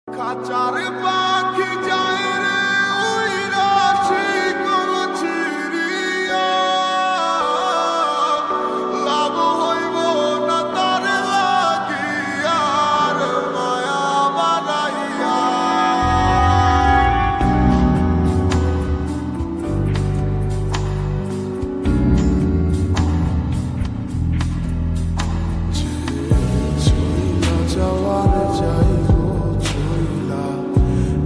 খাঁচার পাখি যায় রে উইরা চিকন চিরিয়া, লাভ হইব না তার লাগিয়া আর মায়া বানাইয়া। চইলা যাওয়ার যাইব চইলা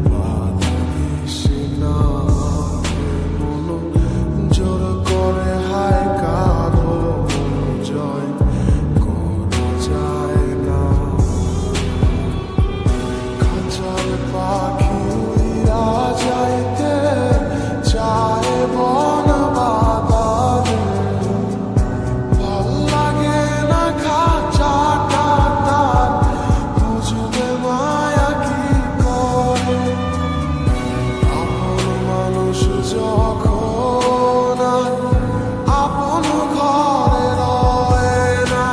বাধা দিসে না, মন জোর করে হায় কাঁদো জয় করা যায় না। খাঁচার পাখি উড়িয়া যাইতে চায় বন বাতারে, ভাল লাগে না খাঁচাটা তার, বুঝবে মায়া কি করে। আপন মানুষ যখন আর আপন ঘরে রয় না,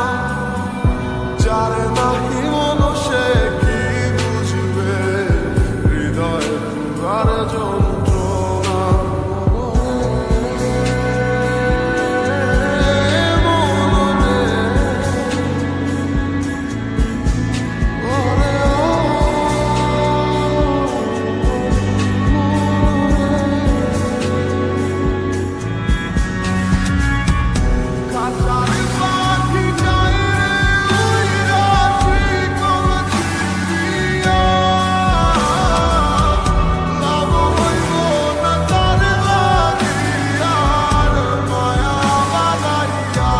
যার নাহি মন সে কি বুঝবে হৃদয় পুরার যন্ত্রণা। মনে ওরে খাঁচার পাখি যায় রে উইরা চিকন চিরিয়া, লাভ হইব না তার লাগিয়া আর মায়া বানাইয়া।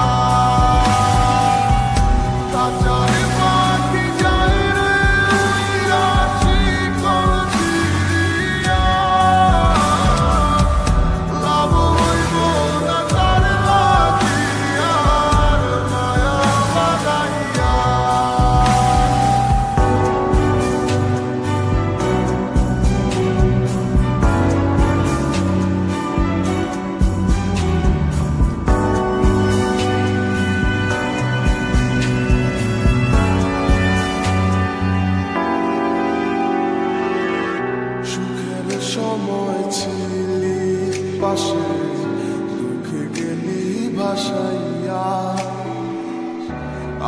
খাঁচার পাখি যায় রে উইরা চিকন চিরিয়া, লাভ হইব না তার লাগিয়া আর মায়া বানাইয়া। সুখের সময় ছিলি পাশে, দুঃখে গেলি ভাসাইয়া,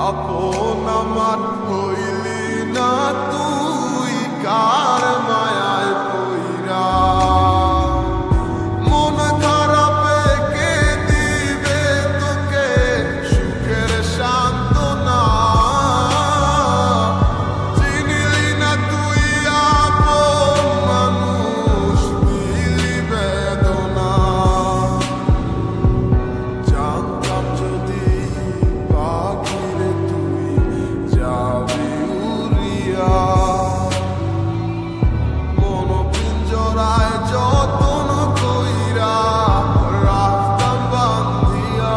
আপন আমার হইলি না তুই কার মায়ায় পইরা। মন খারাপে কে দিবে তোকে সুখের সান্ত্বনা, চিনিলি না তুই আপন মানুষ দিলি বেদনা। জানতাম যদি পাখিরে তুই যাবি উড়িয়া, মন পিঞ্জরায় যতন কইরা রাখতাম বান্ধিয়া।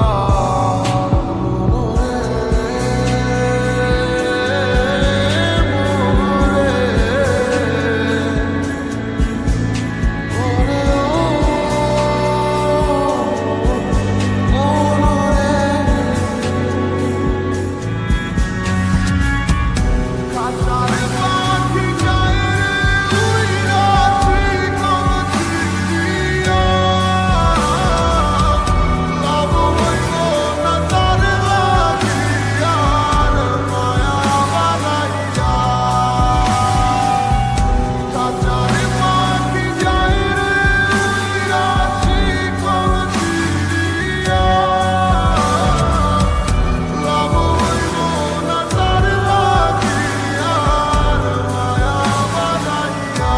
খাঁচার পাখি যায় রে উইরা চিকন চিরিয়া, লাভ হইব না তার লাগিয়া আর মায়া বানাইয়া। খাঁচার পাখি যায় রে উইরা চিকন চিরিয়া, লাভ হইব না তার লাগিয়া আর মায়া বানাইয়া।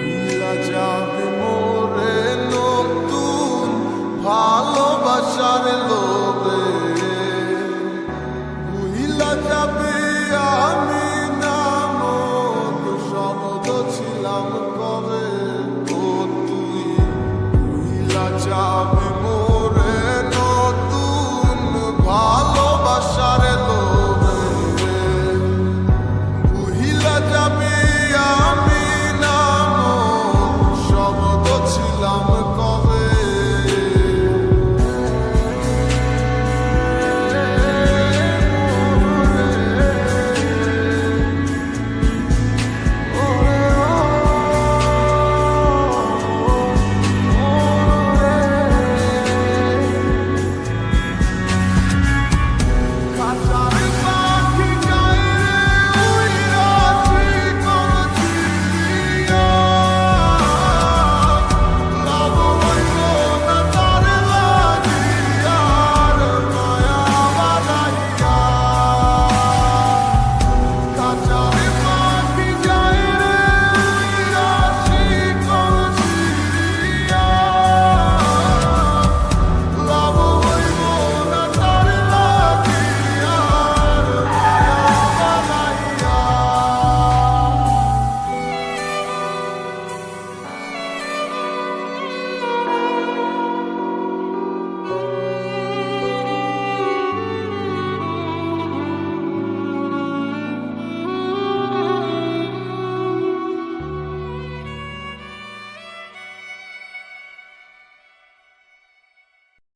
ভুইলা যাবি মোরে নতুন ভালোবাসার লোভে, ভুইলা যাবি আমি নামক শব্দ ছিলাম কবে। ও তুই ভুইলা যাবি মোরে নতুন ভালোবাসার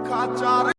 খাঁচার